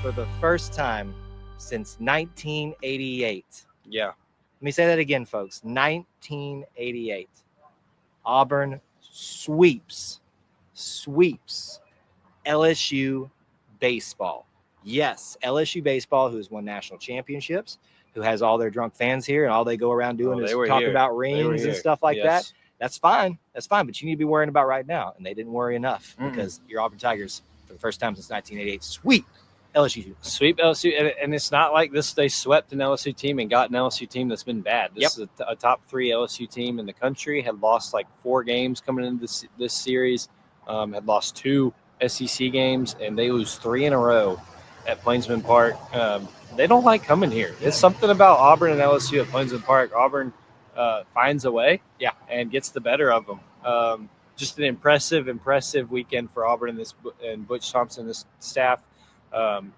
for the first time since 1988. Yeah. Let me say that again, folks. 1988. Auburn sweeps LSU baseball. Yes, LSU baseball, who has won national championships, who has all their drunk fans here, and all they go around doing is talk about rings and stuff like that. That's fine. That's fine. But you need to be worrying about right now. And they didn't worry enough because your Auburn Tigers, for the first time since 1988, sweep LSU. Sweep LSU. And it's not like this. They swept an LSU team and got an LSU team that's been bad. This is a top 3 LSU team in the country. Had lost like 4 games coming into this series. Had lost 2 SEC games, and they lose 3 in a row at Plainsman Park. They don't like coming here. It's something about Auburn and LSU at Plainsman Park. Auburn finds a way, and gets the better of them. Just an impressive weekend for Auburn and Butch Thompson, this staff.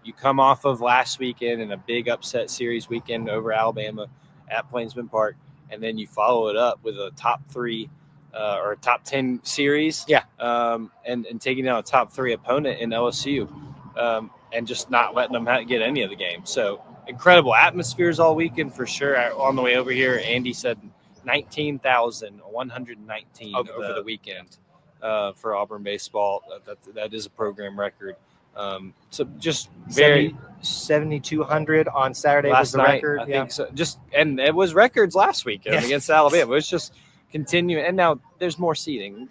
You come off of last weekend in a big upset series weekend over Alabama at Plainsman Park, and then you follow it up with a top 3 or a top 10 series, and taking down a top 3 opponent in LSU, and just not letting them get any of the games. So incredible atmospheres all weekend for sure. On the way over here, Andy said 19,119 over the weekend for Auburn baseball. That is a program record. So just 7,200 on Saturday was the record. I think so. And it was records last weekend against Alabama. It was just continuing, and now there's more seating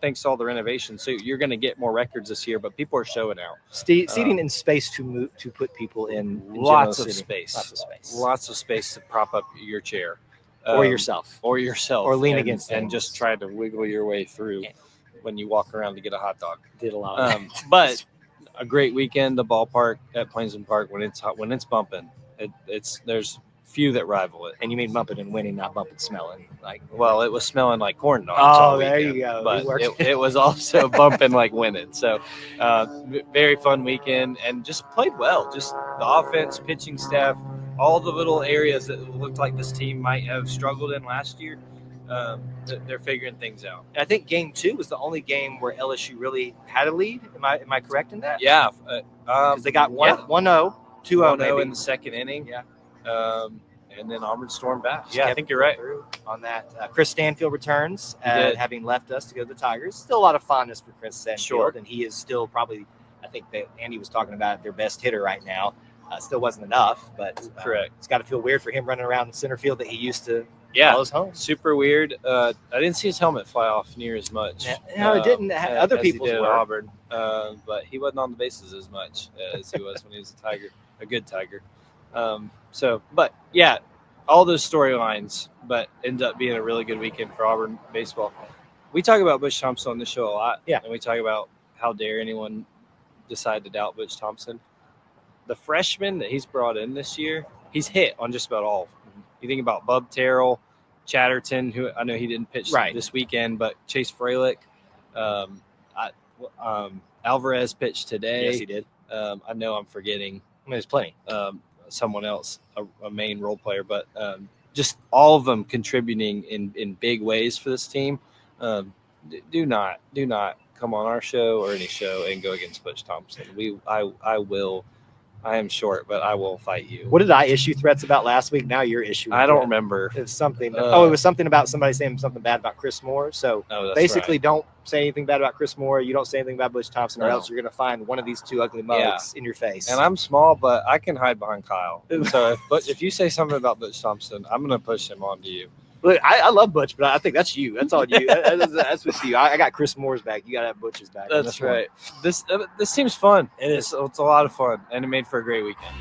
thanks to all the renovations. So you're going to get more records this year, but people are showing out. Seating in space to put people in lots of space to prop up your chair, or yourself, or lean against and just try to wiggle your way through when you walk around to get a hot dog. Did a lot of that. But a great weekend. The ballpark at Plainsman Park, when it's bumping, there's few that rival it. And you mean bumping and winning, not bumping smelling. Well, it was smelling like corn dogs. Oh, there you go. But it was also bumping like winning. So very fun weekend, and just played well. Just the offense, pitching staff, all the little areas that looked like this team might have struggled in last year. They're figuring things out. I think game 2 was the only game where LSU really had a lead. Am I correct in that? Yeah. Because they got 1-0, 2-0 maybe in the second inning. Yeah. And then Auburn stormed back. Yeah, I think you're right on that. Chris Stanfield returns, having left us to go to the Tigers. Still a lot of fondness for Chris Stanfield, and he is still probably, I think that Andy was talking about, their best hitter right now. Still wasn't enough, but correct. It's got to feel weird for him running around the center field that he used to. Call his home. Super weird. I didn't see his helmet fly off near as much. No, it didn't. Other people's were. Auburn, but he wasn't on the bases as much as he was when he was a good Tiger. But yeah, all those storylines, but ends up being a really good weekend for Auburn baseball. We talk about Butch Thompson on the show a lot. Yeah. And we talk about how dare anyone decide to doubt Butch Thompson. The freshman that he's brought in this year, he's hit on just about all of them. You think about Bub Terrell, Chatterton, who I know he didn't pitch this weekend, but Chase Freilich, Alvarez pitched today. Yes, he did. I know I'm forgetting. There's plenty. Someone else, a main role player, but just all of them contributing in big ways for this team. Do not come on our show or any show and go against Butch Thompson. I am short, but I will fight you. What did I issue threats about last week? Now you're issuing. I don't remember. It was something. It was something about somebody saying something bad about Chris Moore. So basically, don't say anything bad about Chris Moore. You don't say anything about Butch Thompson, or else you're going to find one of these 2 ugly mugs in your face. And I'm small, but I can hide behind Kyle. So if you say something about Butch Thompson, I'm going to push him onto you. Look, I love Butch, but I think that's you. That's all you. That's with you. I got Chris Moore's back. You got to have Butch's back. That's right. This team's fun. It's a lot of fun, and it made for a great weekend.